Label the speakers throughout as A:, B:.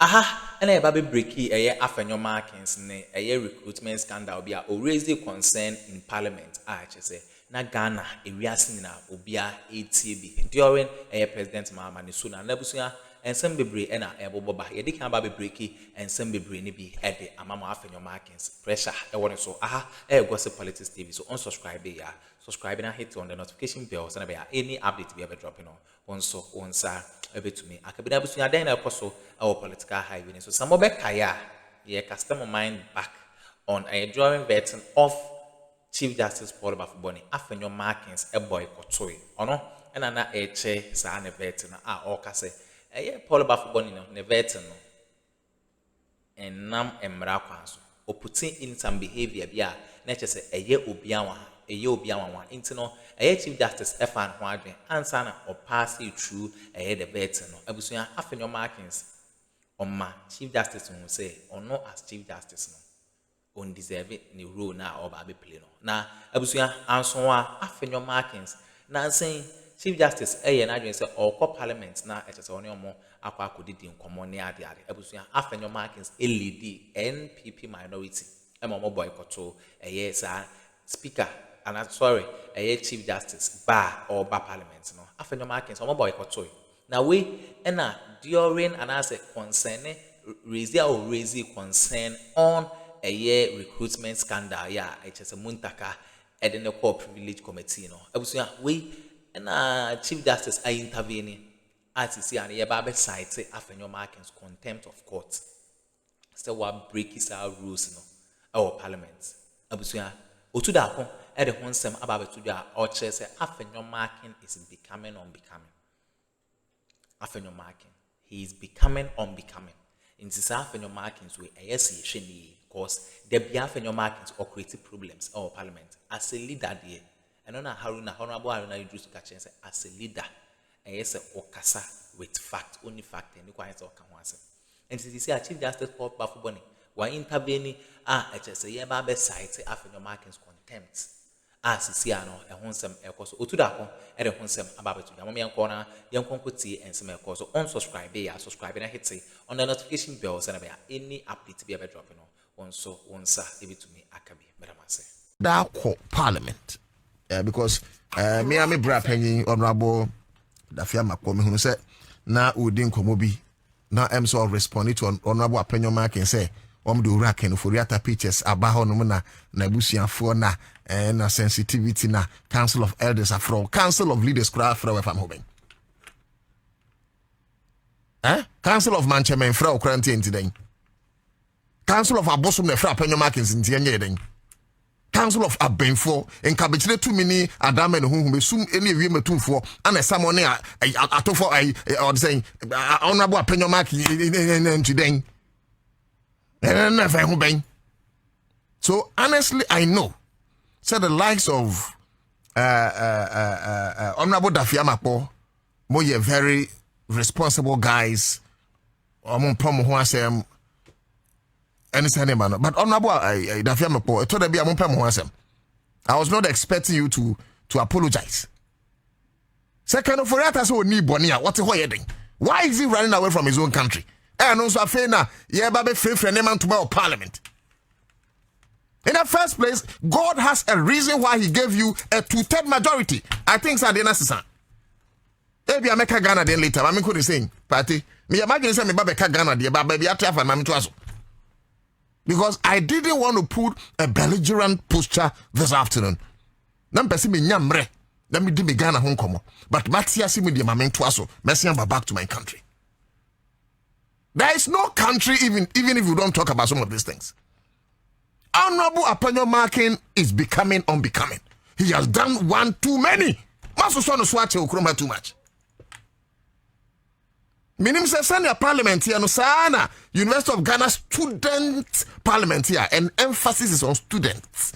A: Aha, and a baby breaky, Afenyo Markins, a recruitment scandal, be a raise concern in Parliament. I say, na Ghana, a reasina, Obia, ATB, during a President Mahama, Nisuna, Nebusia, and some bebre, and a boba, a dick baby breaky, and some bebre, be at the Amama Afenyo Markins. Pressure, I want so, aha, a gossip politics TV, so unsubscribe, ya, subscribe and hit on the notification bell, so any update be ever dropping on so, on sir. To me, I can be able to then also our political highway. So some of Kaya, yeah, customer mind back on a drawing version of Chief Justice Paul Bafuboni, Afenyo Markins, a boy Kotoi, or no, and another HA, Sana Vertin, or Case, a Paul Bafuboni, no, Vertin, and Nam and Mrakwanso, or putting in some behavior, yeah, nature say a year Ubiawa. A year Biawan into no a Chief Justice F.N. Wadwin answer or pass you through a head of better no Abusuya Afenyo Markins on my Chief Justice will say or no as Chief Justice no undeserved in the role now or baby play no now Abusuya answer Afenyo Markins now saying Chief Justice and I say or Parliament now it is only more aqua could in common near the other Abusuya Afenyo Markins LED NPP minority more boycott a yes speaker and I'm sorry, a Chief Justice, bar or bar Parliament, no. Afenyo Markins, or boycott. Now we and during and as a concern, raise concern on a year recruitment scandal, yeah, it's a Muntaka, and then the core privilege committee, no. Abusuya, we and Chief Justice are intervening as you see, and a Bible side say Afenyo Markins contempt of court. Still what breaks our rules, no, our Parliament. Abusuya, Otudako. At the Honsem about to their orchard say Afenyo Markin is becoming unbecoming. Afenyo Markin, he is becoming unbecoming. In this Afenyo Markins way, yes, because there be Afenyo Markins or creative problems or Parliament as a leader there. And on a Haruna, Honorable Haruna Idris to catch and say as a leader, yes, Okasa with fact, only fact, and requires or Kawansa. And since you say a Chief Justice Paul Bafuboni, while intervening, it's just a year by side, say Afenyo Markins contempt. As you see, I know a Honsem, a course, or to that one, and a Honsem about to Yamamian corner, young Conquity, and some course, unsubscribe, they are subscribing and hit say on the notification bells and any update to be ever dropping on so one sir, give it to me, Akabi, Madam say.
B: That Parliament, because me and me bra penny honorable the firma come who said, now Udin Komobi, now I'm so responding to honorable opinion mark and say, do rack and for the pictures about Honumana, Nabusian Fona. And a sensitivity na Council of Elders afro Council of Leaders cry for if I'm hoping. Council of Manchester Frau quarantine today. Council of Abosum ne Frau Afenyo Markins in Tianyeding. Council of Abenfo and Cabichle too many Adam and whom we soon any of you two for and a someone there for or saying honorable Afenyo Markins in today. And never hoping. So honestly I know. So the likes of Honorable Dafiamapo, more very responsible guys. But Honorable Dafiamapo, told me I was not expecting you to apologize. Second of all, that's what need Bonia. What's he heading? Why is he running away from his own country? And also Afena, yeah, baby, free for name to Parliament. In the first place, God has a reason why he gave you a 2/3 majority. I think so. Maybe I make a Ghana then later. I'm going to say, party. Me imagine say me babe Ghana there, but baby I try for mami to because I didn't want to put a belligerent posture this afternoon. Nam pesi me nyamre. Let me do me Ghana home come. But Matia see me the mami to aso. Messi am back to my country. There is no country even if you don't talk about some of these things. Honorable Afenyo Markin is becoming unbecoming. He has done one too many. Maso so no swatch Akroma too much. Minim se send parliament here no sana University of Ghana student parliament here and emphasis is on students.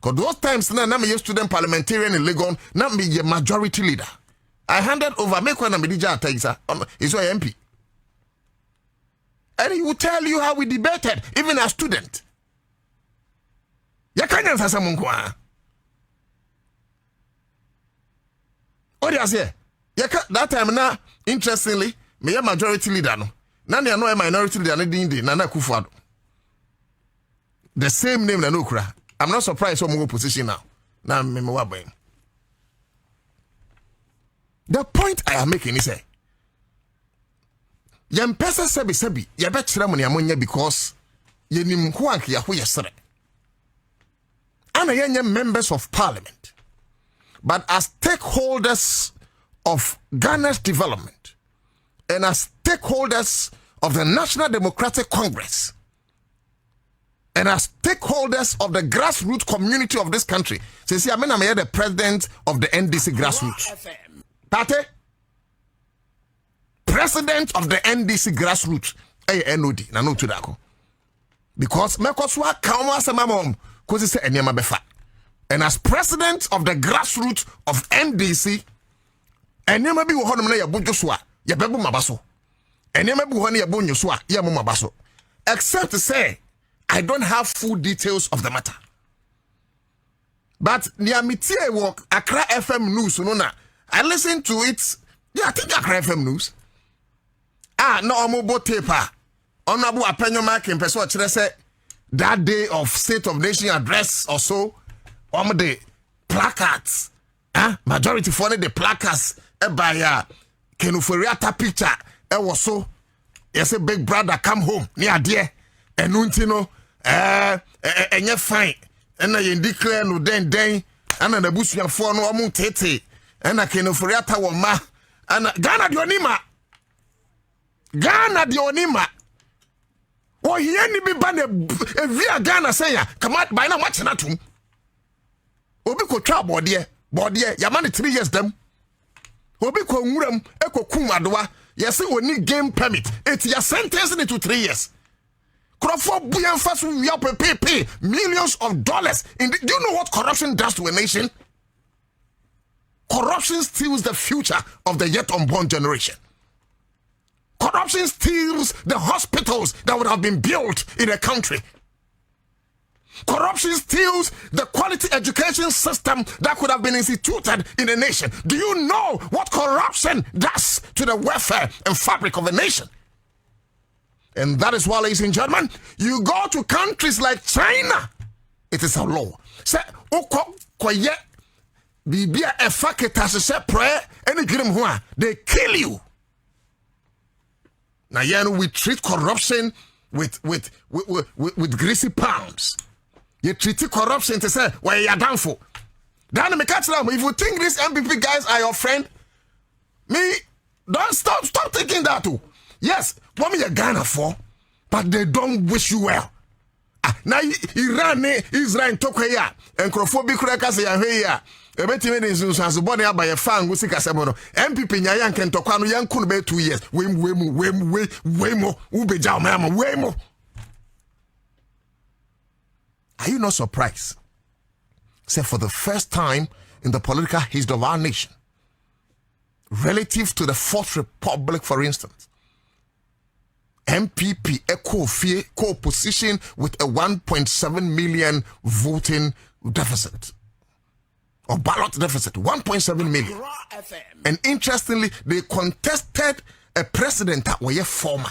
B: Because those times na me student parliamentarian in Legon, na me a majority leader. I handed over make one Medija Taisa. Is your MP. And he will tell you how we debated, even as student. Yakanya sasa munkwa. What do you say? That time na interestingly, me a majority leader no. Nani ano a minority leader ne Nana Akufo-Addo. The same name na no kura. I'm not surprised some opposition now. Now me waben. The point I am making is say yem pesa sebi ye be kire mo ne amonya because ye nim ho anke ya ho yesere. Ana yenye members of parliament, but as stakeholders of Ghana's development and as stakeholders of the National Democratic Congress and as stakeholders of the grassroots community of this country. See, I'm the president of the NDC grassroots. Party? President of the NDC grassroots. NOD. Na no to that. Because Mekoswa Kauma Samamom, because it's a befa. And as president of the grassroots of NDC, and you may be one of your Bujuswa, your Babu Mabaso. And you may be one of your Bunuswa, your Mumabaso. Except to say, I don't have full details of the matter. But near me work Accra FM News, I listen to it. Yeah, I think Accra FM News. No amobo taper. Honorable Afenyo Markin person say that day of State of Nation address or so. The placards. Majority for the placards by Kenuforiata picture. Was so. Yes, a big brother come home near dear. And Nuntino. And you're fine. And I declare no den. And the bush your phone no amu tete. And I can offer ma. And Ghana Dionima. Oh, he any be ban a via Ghana say come out by now watching at him. Obi ko tra body, yamani 3 years them. Obi ko muram, eko kumadwa, yesi oni game permit. It's your sentence into 3 years. Crawford Buyan Fasu pay millions of dollars. Do you know what corruption does to a nation? Corruption steals the future of the yet unborn generation. Corruption steals the hospitals that would have been built in a country. Corruption steals the quality education system that could have been instituted in a nation. Do you know what corruption does to the welfare and fabric of a nation? And that is why, ladies and gentlemen, you go to countries like China, it is a law. Say, Bibia efaketa prayer any grim they kill you. Now we treat corruption with greasy pounds. You treat corruption to say, well, you're done for. Then if you think these MPP guys are your friend, don't stop thinking that too. Yes, what me Ghana for, but they don't wish you well. Now Iran, Israel, Tokoya, and Crofobia Kurakas, ya ebetime de nsunsu bone abaye fan go sika sebono MPP nya yan kentokwa no yan kunu be 2 years wemo ubeja o mama wemo. Are you not surprised? Say for the first time in the political history of our nation, relative to the Fourth Republic, for instance, MPP co-opposition with a 1.7 million voting deficit. Or ballot deficit, 1.7 million. And interestingly, they contested a president that was a former.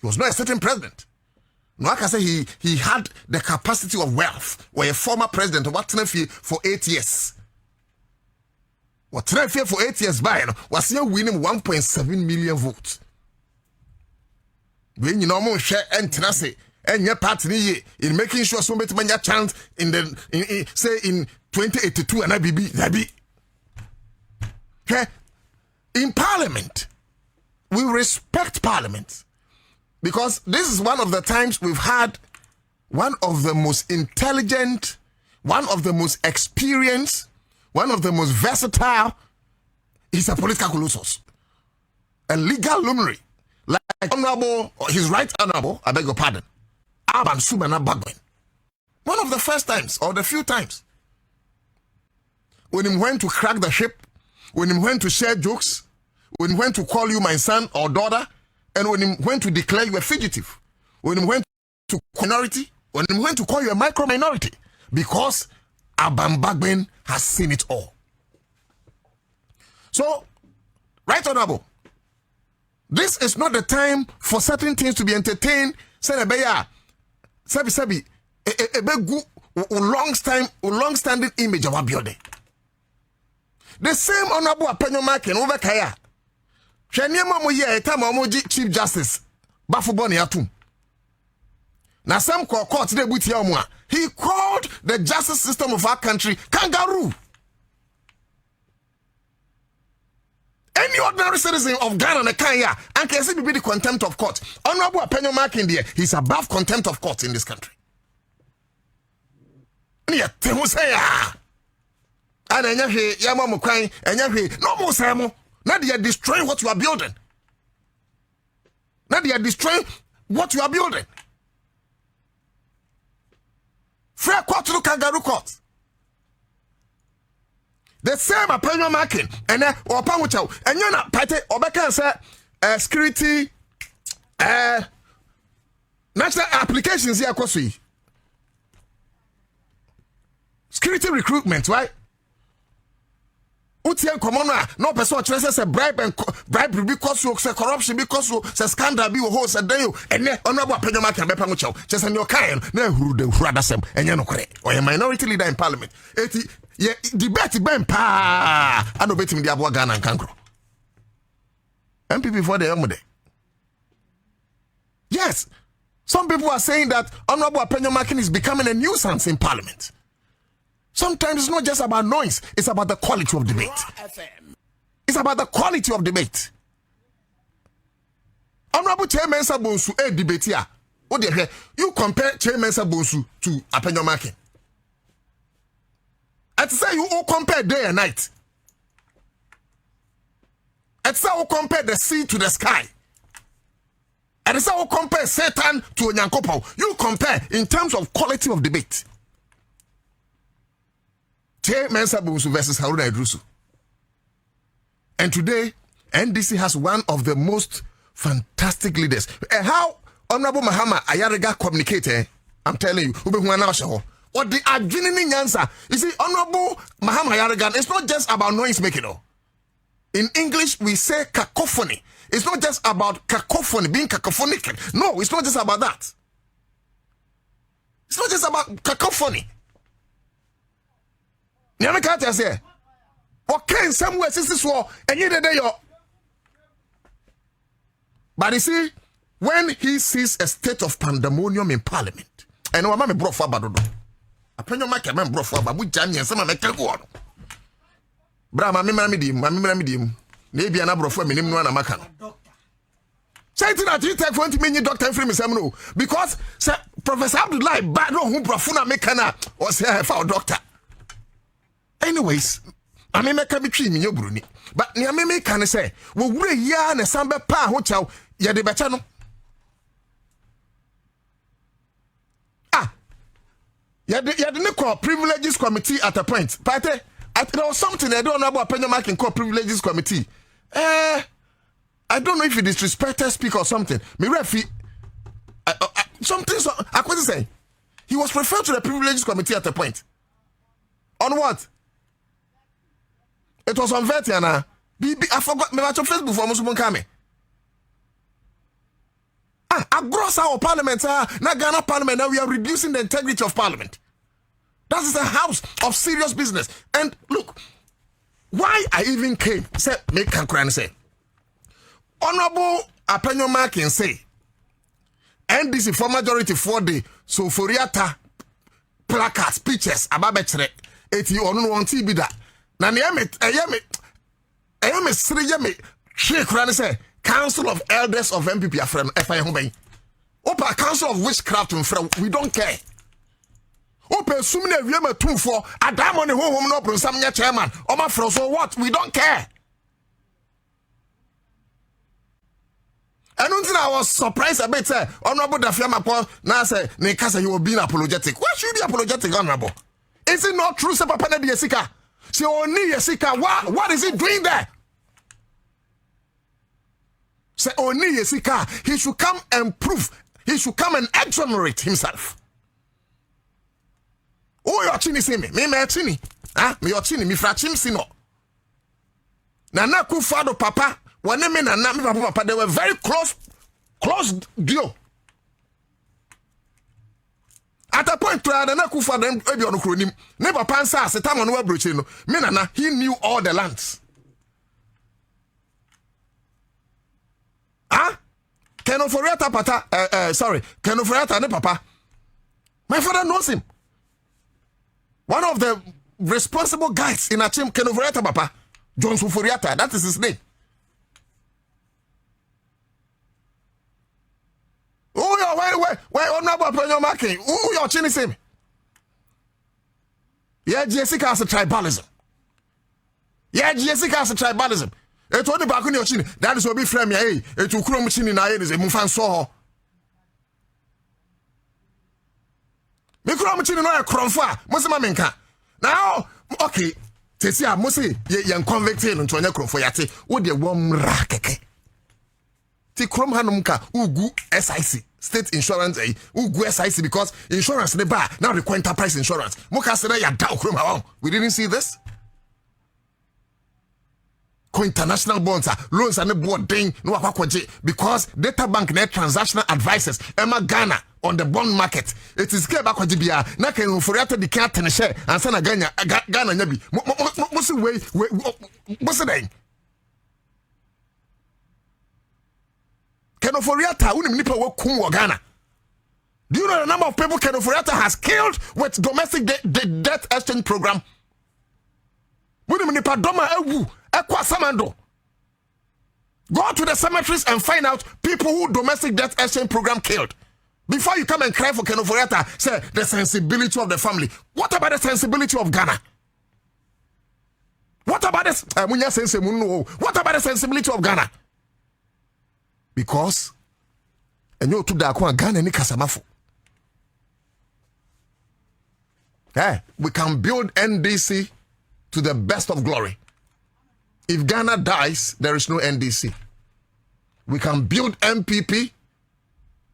B: He was not a certain president. No, I can say he had the capacity of wealth. Was a former president of what for 8 years. What for 8 years by was here winning 1.7 million votes. When you know share and tenacity and your party in making sure somebody man your chance in the say in 2082 and I be. Okay? In Parliament, we respect Parliament because this is one of the times we've had one of the most intelligent, one of the most experienced, one of the most versatile. He's a political colossus, a legal luminary, like Honorable, his right honorable, I beg your pardon, Aban Sumana Bagwen. One of the first times or the few times. When he went to crack the ship, when he went to share jokes, when he went to call you my son or daughter, and when he went to declare you a fugitive, when he went to minority, when he went to call you a micro-minority, because Abambagben has seen it all. So, right honorable, This is not the time for certain things to be entertained. Say beya, sabi, a big long-standing image of our building. The same Honorable Afenyo Markin over Kaya. Shaniama moye time omoji Chief Justice Bafuboni atum. Na some court de buti amwa. He called the justice system of our country kangaroo. Any ordinary citizen of Ghana and Kenya and can see be the contempt of court. Honorable Afenyo Markin there, he's above contempt of court in this country. And no more Samo. Now they are destroying what you are building. Now they are destroying what you are building. Fair court to kangaroo court. The same Afenyo Markin and then Opanguchao and you're not party Obeka say security national applications here kwasui. Security recruitment, right? Utian common no person traces a bribe because you say corruption because you say scandal be host and then you and then Honorable Afenyo Markin be panguchao just in your kind na who the rather same and you no correct or a minority leader in parliament. Yeah, debate ben pa. I know bet him the Abwa Ghana and Kankro. MPP for the Yomude. Yes. Some people are saying that Honorable Afenyo Markin is becoming a nuisance in parliament. Sometimes it's not just about noise, it's about the quality of debate. It's about the quality of debate. Honorable Chairman Sabonsu debate here. What do you compare Chairman Sabonsu to Afenyo Markin? I'd say you all compare day and night. I'd say you compare the sea to the sky. I'd say you compare Satan to Onyankopo. You compare in terms of quality of debate. Che Mensa Bunsu versus Haruna Idrusu. And today, NDC has one of the most fantastic leaders. And how Honorable Mahama Ayariga communicated, I'm telling you, or the adrenaline answer. You see, Honorable Mahama Ayariga, it's not just about noise making. In English, we say cacophony. It's not just about cacophony, being cacophonic. No, it's not just about that. It's not just about cacophony. Nyamekata say, okay, somewhere this war, and you day yo. But you see, when he sees a state of pandemonium in parliament, and no man brought for Badodo. Afenyo Markin man brought for Babu Jani and some make go on. Bra, my medium. Maybe an abro for me, no one a macan. Say that you take 20 minutes doctor free me no. Because Professor Abdullah Bado who profuna mekana or say I found doctor. Anyways, I may make a between me, Bruni. But near me can say, well, we're ya and a samba pa hotel, ya de bachano. Ya didn't call privileges committee at a point. Party, there was something I don't know about Afenyo Markin called privileges committee. I don't know if he disrespected speaker or something. Me refi, something so I couldn't say. He was referred to the privileges committee at a point. On what? It was on Vetiana. I forgot me watch on Facebook for Muslim Kame. Across our parliament, na Ghana parliament, now we are reducing the integrity of parliament. That is a house of serious business. And look, why I even came, say, make Kankran say, Honorable Afenyo Markin say, NDC for majority for the so Foriata placards, pictures, ababechere, eti onu wanti bi da. Na ne ayame sire yame hwe kura ne say Council of Elders of MPP afrem efan ho ben. Opa Council of Witchcraft mfra, we don't care. Opa sum na wiem atumfo adamo ne honhom no prosam nya chairman. Oma fro so what? We don't care. And until I was surprised a bit, say, Honorable Dafiamapo, now say, Nekasa, you will be apologetic. Why should you be apologetic, Honorable? Is it not true, say, Papa Yesika? Say, Oni Yesika, what is he doing there? Say, Oni Yesika, he should come and prove, he should come and exonerate himself. Oh, your chini see me chini. Me your chini, me fra chim sino. Nana Kufado Papa, When me na me papa, they were very close duo. At a point to the Nakufa them ebi on kronim. Never pansa as a time on Webruch no. Me na he knew all the lands. Ah? Kenoforiata pata sorry, Kenoforiata ne papa. My father knows him. One of the responsible guys in Achim Kenoforiata papa, John Suforiata, that is his name. Oh, why honorable Afenyo Markin? Who your chin is him? Yeah, Jessica has a tribalism. Yeah, Jessica has a tribalism. It only back on your chin. That is what be frame. Hey, it will chrome chin in our is a mufan so. Me chrome chin in our cromfa. Musima menka. Now, okay. Tesia Musi, young convicted into a cromfa yati. Would the warm rakeke? Ti krom hanumka ugu SIC state insurance ugu SIC because insurance the bar now require enterprise insurance muka say ya da krom ha we didn't see this co international bonds loans and the board ding no akwaje because data bank net transactional advisors Emma Ghana on the bond market it is care bakwaje bia na kan foriata di kan ten share ansa na Ghana nya bi musi we musi dai Kenoforiata unim nipa we kum Ghana. Do you know the number of people Kenoforiata has killed with domestic debt exchange program? Unim nipa doma ewu ekwa samando. Go to the cemeteries and find out people who domestic debt exchange program killed. Before you come and cry for Kenoforiata, say the sensibility of the family. What about the sensibility of Ghana? What about this? What about the sensibility of Ghana? Because and you to da kwa Ghana ni kasamafo. We can build NDC to the best of glory. If Ghana dies, there is no NDC. We can build MPP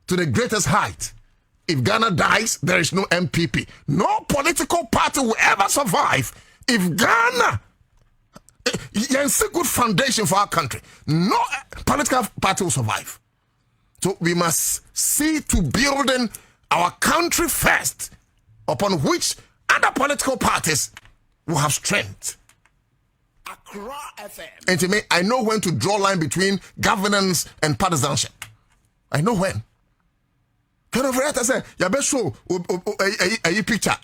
B: to the greatest height. If Ghana dies, there is no MPP. No political party will ever survive if Ghana it's a good foundation for our country. No political party will survive. So we must see to building our country first, upon which other political parties will have strength. Akroma FM. And to me, I know when to draw line between governance and partisanship. I know when. Kind of right, I say, you best show a picture.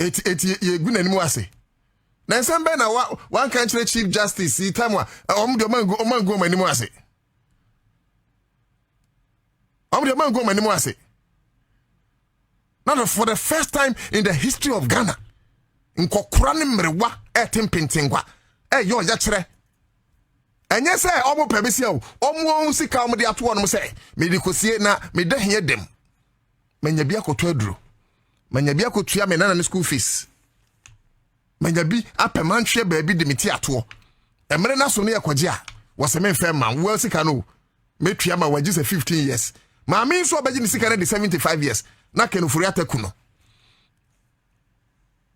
B: Ye good anymore say. Na sembe na one country chief justice see time wa de man go anymore say. De man go anymore say. Now for the first time in the history of Ghana, nkokora ne mrewa etempentingwa. Yo ya kire. Enye say omo pebesi o. Omo sika omo de ato no say. Me dikosie na me de hie dem. Manya bia koto aduro. Manyabi akotua me nana ne school fees. Manyabi apemantwe baabi de meti ato. Emre na so ne yakwaje a wose me mfa ma wo sika no metua ma waji se 15 years. Ma me so abaji ne sika na de 75 years. Na kenufuri ataku no.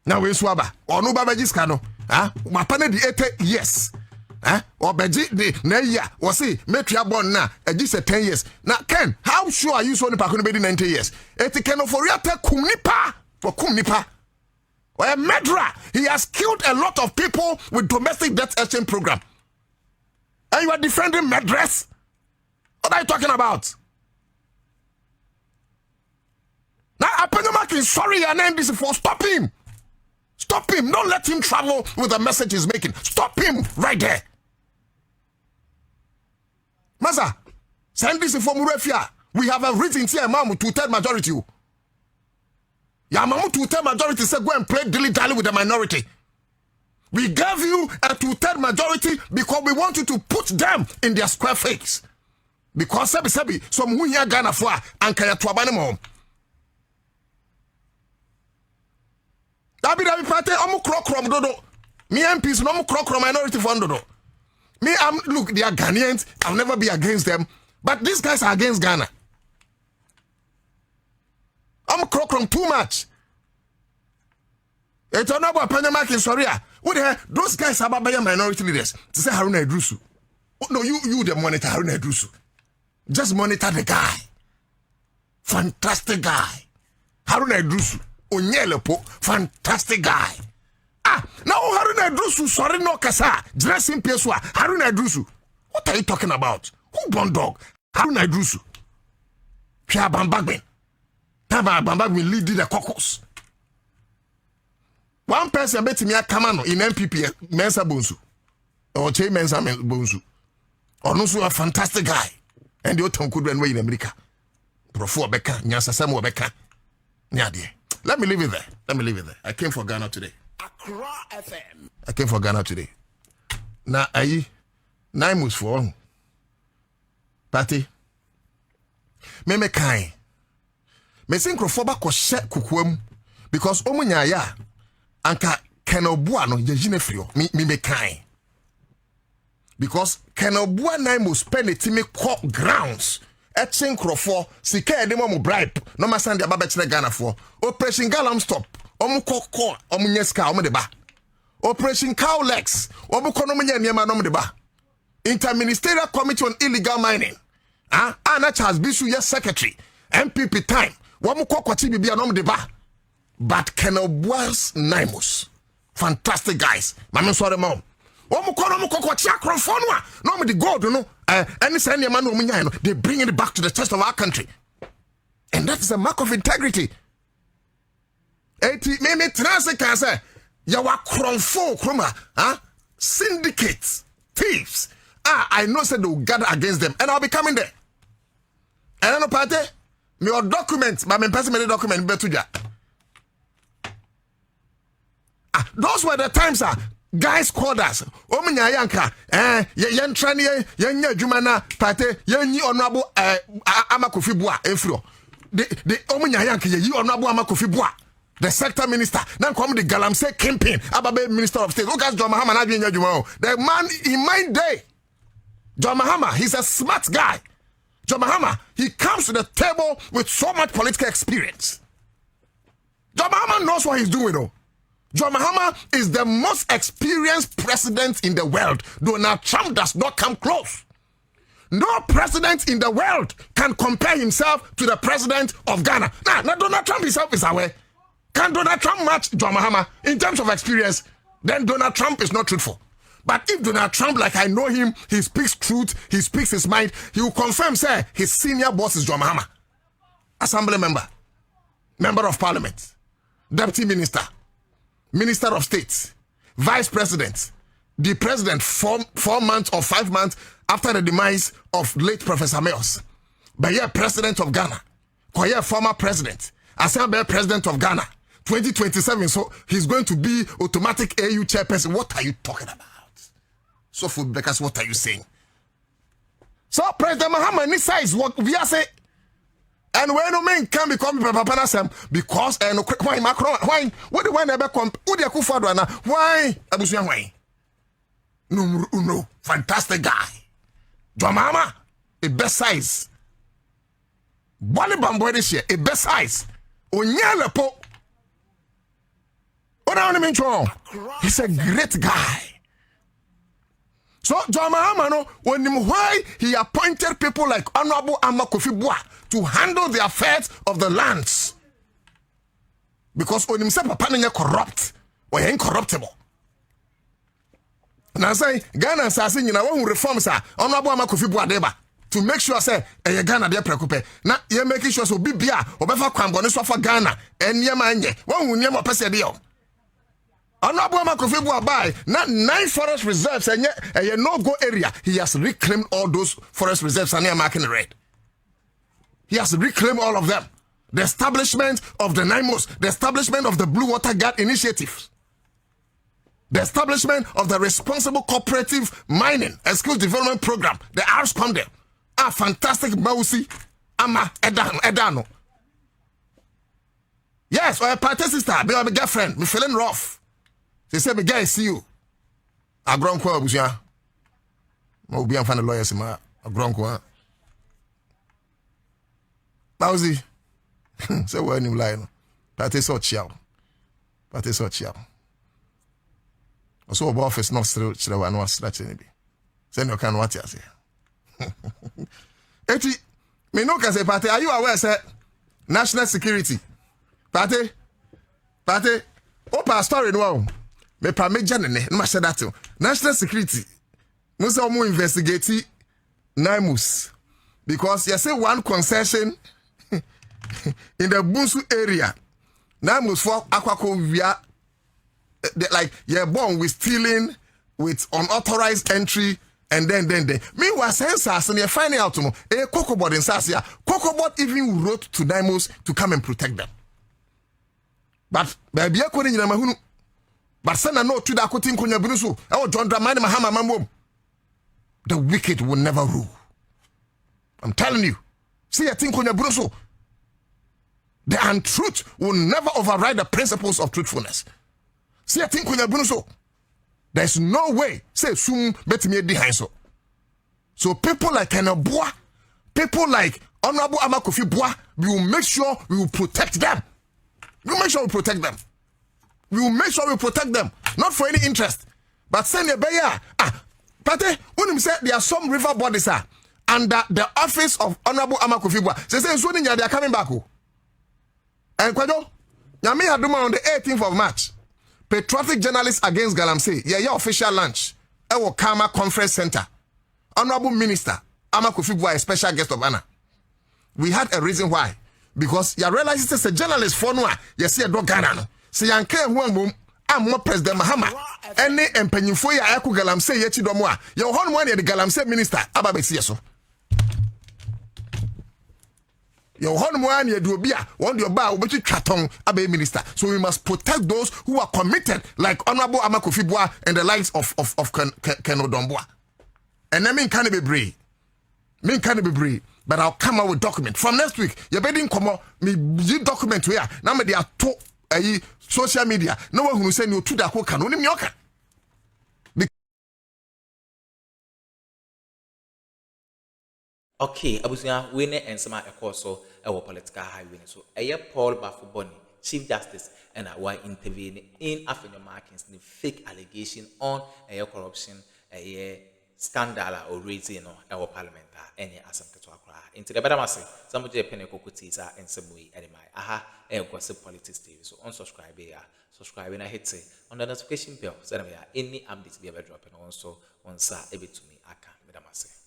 B: Na we so aba. Ono babaji sika no. Mapa na di 80 years. Obaji de na ya wose metua bon na aji se 10 years. Na Ken, how sure are you so ne pakunu be di 90 years? Kenufuri ataku nipa. Kum nipa. Or a murderer. He has killed a lot of people with domestic debt exchange program. And you are defending murderers? What are you talking about? Now, Afenyo Markin is sorry and end this for stop him. Stop him. Don't let him travel with the message he's making. Stop him right there. Maza, send this for Murefia. We have a written here, Mamu, 2/3 majority. Yamamu 2/3 majority said go and play dilly-dally with the minority. We gave you a 2/3 majority because we want you to put them in their square face. Because sebi some who here Ghana for and kaya tuabane mo. Dabi party omu krokrom dodo. Me MPs no omu krokrom minority fund dodo. Me look, they are Ghanaians. I'll never be against them. But these guys are against Ghana. I'm crocking too much. It's not about Markin, sorry. What the hell? Those guys are about minority leaders. To say Haruna Idrusu. Oh, no, you the monitor Haruna Idrusu. Just monitor the guy. Fantastic guy. Haruna Idrusu. Onyelepo. Fantastic guy. Now Haruna Idrusu, sorry no kasa. Dressing Pieswa. Haruna Idrusu. What are you talking about? Who born dog? Haruna Idrusu. Pia Bambagben. Taba Bambagben lead the caucus. One person bet me a kamano in MPP Mensa Bonsu. Or Che Mensa Bonsu. Or no, so a fantastic guy. And the Oton could run away in America. Profo Beka, Nyasa Samu Beka. Nyadi. Let me leave it there. I came for Ghana today. Akroma FM. I came for Ghana today. Now, I 9 months for one. Party. Me kind. Me syncrophoba ko she kukuam because omunya ya anka kenobua no yejine frio me kind. Because kenobua 9 months spend it me call grounds. Etching crofo sika edemo mo bribe no masande ababa chine Ghana for operation galam stop omu kokko omu nyeska omu de ba operation cow legs omu kono munya niema no mu de ba interministerial committee on illegal mining Anna Charles Bisu yes secretary MPP time omu kokko ti bibia no mu de ba but Kenobua's Naimos fantastic guys mama sorry mom omu kokko ti akrofo no mu de gold no any senior man they bring it back to the chest of our country. And that is a mark of integrity. Me translate can say, yawa kronfo kroma, syndicates, thieves. I know said they will gather against them, and I'll be coming there. And I know party, me your documents, but me person me the document betuja. Those were the times, guys called us. Omunya yanka, yen trani, yen jumana, pate, yen honorable Amakofibua, Efro. The Omunya yanka, ye honorable Amakofibua, the sector minister. Now come the Galamsey campaign, Ababe minister of state. Look at John Mahama, the man in my day. John Mahama, he's a smart guy. John Mahama, he comes to the table with so much political experience. John Mahama knows what he's doing, though. John Mahama is the most experienced president in the world. Donald Trump does not come close. No president in the world can compare himself to the president of Ghana. Now Donald Trump himself is aware. Can Donald Trump match John Mahama in terms of experience? Then Donald Trump is not truthful. But if Donald Trump, like I know him, he speaks truth, he speaks his mind, he will confirm, say, his senior boss is John Mahama. Assembly member, member of parliament, deputy minister, Minister of State, Vice President, the President 4 months or 5 months after the demise of late Professor Mayos. But yeah, President of Ghana, Koye former President, Assembly President of Ghana, 2027, so he's going to be automatic AU chairperson. What are you talking about? So for Beckers, what are you saying? So President Mahama, this is what we are saying. And when no man can become Papa Sam because why Macron why what the one ever come who the Akufo-Addo na why Abusuan why no fantastic guy John Mahama a best size Bali Bambo this year a best size Onyelepo what I mean he's a great guy. So John Mahama no when him why he appointed people like Honorable Amakofibua to handle the affairs of the lands. Because when himself papa na corrupt or incorruptible. Now say Ghana say you know when reforms are Honorable Amakofibua deba to make sure say Ghana dey preoccupy. Na you making sure so bibia obefa kwambone so for Ghana eniema anye when hu niema pese dey o. Honorable Amakofibua buy not 9 forest reserves and a no-go area. He has reclaimed all those forest reserves and near Markin red. He has reclaimed all of them. The establishment of the NIMOS, the establishment of the Blue Water Guard Initiative, the establishment of the Responsible Cooperative Mining and Skills Development Program, the RSCOM there. Fantastic Mausi Ama Edano. Yes, or a party sister, be a girlfriend, me feeling rough. They say, "Me guy see you." A grown kwa busia. Mo bi amfa na lawyers ma a grown kwa. Pauzi. Say we ni lie no. Party so chiao. But it's what you have. Also, about office not still children no stretch any. Send your can what you say. Eti, me no can say party. Are you aware, sir? National security. Party. Opa story no. Me pa me janene. No say that. National security. Must almost investigate Naimus because you say one concession in the Bunsu area. Naimus for Aquaco via like you're born with stealing, with unauthorized entry, and then. Meanwhile, sensors and you're finding out a Cocobot in Sasia. Cocobot even wrote to Naimus to come and protect them. But baby, I couldn't know. But send a note to the Akotin Kunya Brusu. Oh, John Dramani Mahama Mambo. The wicked will never rule. I'm telling you. See, I think on your bruso. The untruth will never override the principles of truthfulness. See, I think on your bruso. There's no way. Say, soon, bet me behind so. So people like Kenabua, people like Honorable Amakofi Bois, we will make sure we will protect them. We will make sure we protect them. We will make sure we protect them. Not for any interest. But send your bear. Pate, when you say there are some river bodies under the office of Honorable Amakofi Bois. Say they are coming back. And Kwado, Yami Haduma on the 18th of March. Patriotic Journalists Against Galamsey. Yeah, official lunch. Ewo Kama Conference Center. Honorable Minister Amakofi Bois, a special guest of honor. We had a reason why. Because you realize it's a journalist for no. You see a dog Ghana. See Yanke Huang I'm more President Mahama. Any empenyufo ya ayaku Galamsey yechi domoa. Your hon one the Galamsey minister ababesi yeso. Your hon one ye duobia one your bar obechi chatong abe minister. So we must protect those who are committed like Honorable Amakofi Bois and the likes of Ken Odomboa. And I mean can be brave. But I'll come out with document from next week. You're betting come on me document where now they are to social media. No one who send you to the can only mioka.
A: Okay, abusunya we ne ensema ekoso ewo political highway so Paul Bafuboni, Chief Justice, and why intervene in Afenyo Markin's fake allegation on corruption, scandal or raising our parliament any asam ketwakra into the better massive some of the penekokutiza and some way anyway gossip politics TV so unsubscribe here subscribe and I hit say on the notification bell so that any updates be ever dropping also on sa ebe to me aka medamase.